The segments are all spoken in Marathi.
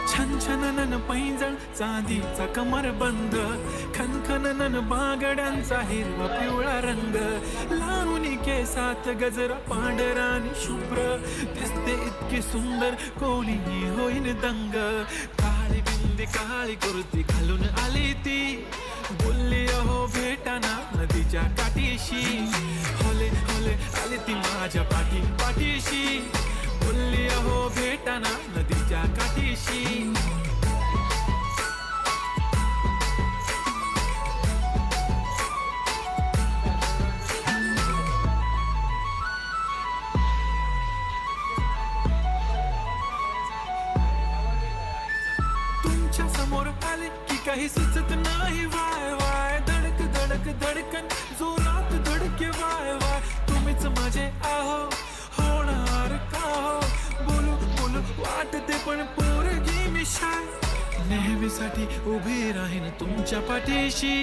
छन छननन पैंजण चांदीचा कमरबंद, खनखननन बागड्यांचा हिरवा पिवळा रंग, लावणी केसात गजरा पांढरा आणि शुभ्र, दिसते इतकी सुंदर कोणी होईन दंग. काळी बिंदी काळी कुर्ती घालून आली ती, बोलली अहो भेटाना नदीच्या काठीशी, होले होले आली ती माझ्या पाठीशी, बोलली अहो भेटाना नदीच्या काठीशी. तुमच्या समोर आले की काही सुचत नाही, वाय वाय धडक धडक धडकन जोरात धडके, वाय वाय तुम्हीच माझे आहो, होणार का हो, बोलू बोलू वाटते पण पोरगी मी शाय, नेहमीसाठी उभी राहीन तुमच्या पाठीशी,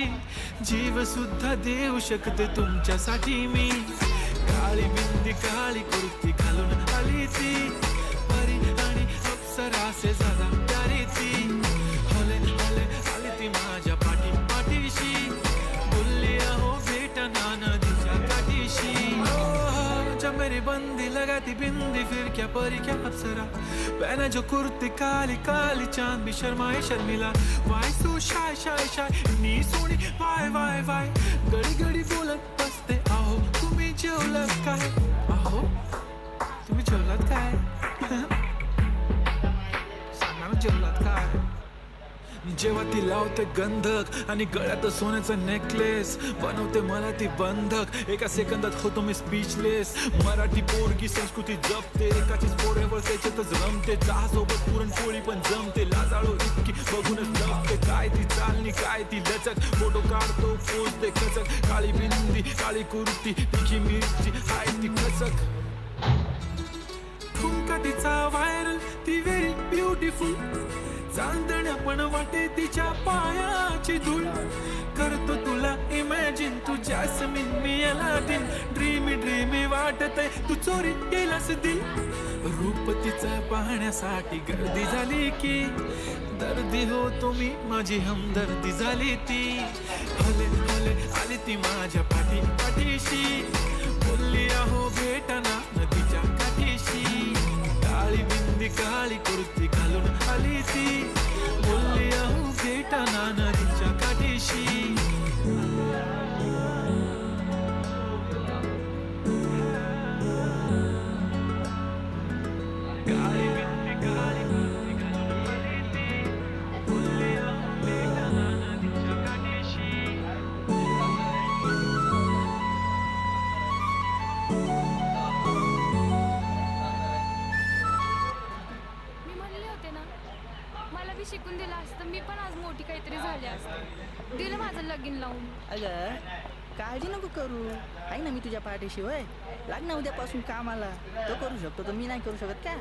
जीव सुद्धा देऊ शकते तुमच्यासाठी मी. काळी बिंदी काळी कुर्ती घालून आली ती, परी आणि अप्सरासे झाला प्यारी ती, होले होले आली ती माझ्या पाठीशी, बोलली अहो भेटना नदीच्या काठीशी. जब मेरी बंदी लगाती बिंदी फिर क्या परी क्या अप्सरा, पहना जो कुर्ती काली काली चांद भी शर्माए शर्मिला, why so shy shy shy नी सोनी, वाय वाय वाय घडी घडी बोलत बसते अहो तुम्ही जेवलात काय, अहो तुम्ही जेवलात काय, सांगा ना जेवलात काय. जेव्हा ती लावते गंधक आणि गळ्यात सोन्याचा नेकलेस, बनवते मला ती बंधक, एका सेकंदात होतो मी स्पीचलेस. मराठी पोरगी संस्कृती जपते, एकाचीच पोरेवर त्याच्यातच रमते, चहासोबत पुरणपोळी पण जमते, लाजाळू इतकी बघूनच लपते, काय ती चालणी काय ती लचक, फोटो काढतो पोचते खचक, काळी बिंदी काळी कुर्ती तिखी मिरची हाय ती खचक. ठुमका तिचा व्हायरल ती व्हेरी ब्युटिफुल, चांदण्या पण वाटे तिच्या पायाची धूळ, करतो तुला इमॅजिन तू जॅस्मिन मी अलादीन, ड्रीमी ड्रीमी वाटतय तू चोरी केलास दिल. रूप तिचं पाहण्यासाठी गर्दी झाली की, दर्दी हो तुम्ही माझी हमदर्दी झाली ती, हले हले आली ती माझ्या पाठीशी, बोलली अहो भेटना नदीच्या काठीशी. काळी बिंदी काळी कुर्ती घालून आली ती, बोलली अहो भेटना नदीच्या काठीशी. काळी बिंदी काळी कुर्ती घालून आली ती, बोलली अहो भेटना नदीच्या काठीशी. मला बी शिकून दिलं असतं, मी पण आज मोठी काहीतरी झाली असते, दिलं माझं लगीन लावून. अगं काळजी नको करू, आहे ना मी तुझ्या पाठीशी, होय लाग ना उद्यापासून कामाला, तो करू शकतो तर मी नाही करू शकत का.